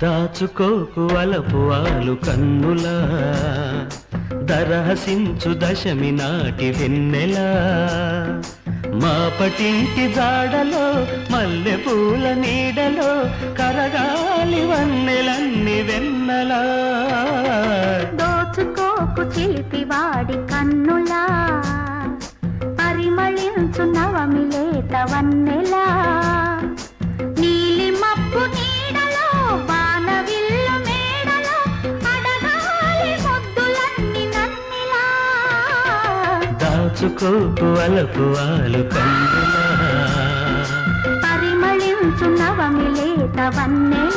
దాచుకోకు వలపు ఆలు కన్నులా దరహసించు దశమి నాటి వెన్నెలా మాపటింటి జాడలో మల్లె పూల నీడలో కరగాలి వన్నెలన్ని వెన్నెలా దోచుకోకు చిలిపివాడి కన్నులా పరిమళించు నవమి లేత వన్నెలా నీలి మబ్బు నీడలో వానవిల్లు మేడలో అడగాలి ముద్దులన్నీ నన్నిలా దాచుకోకు వలపు ఆలు కన్నులా పరిమళించు నవమి లేత వన్నెలా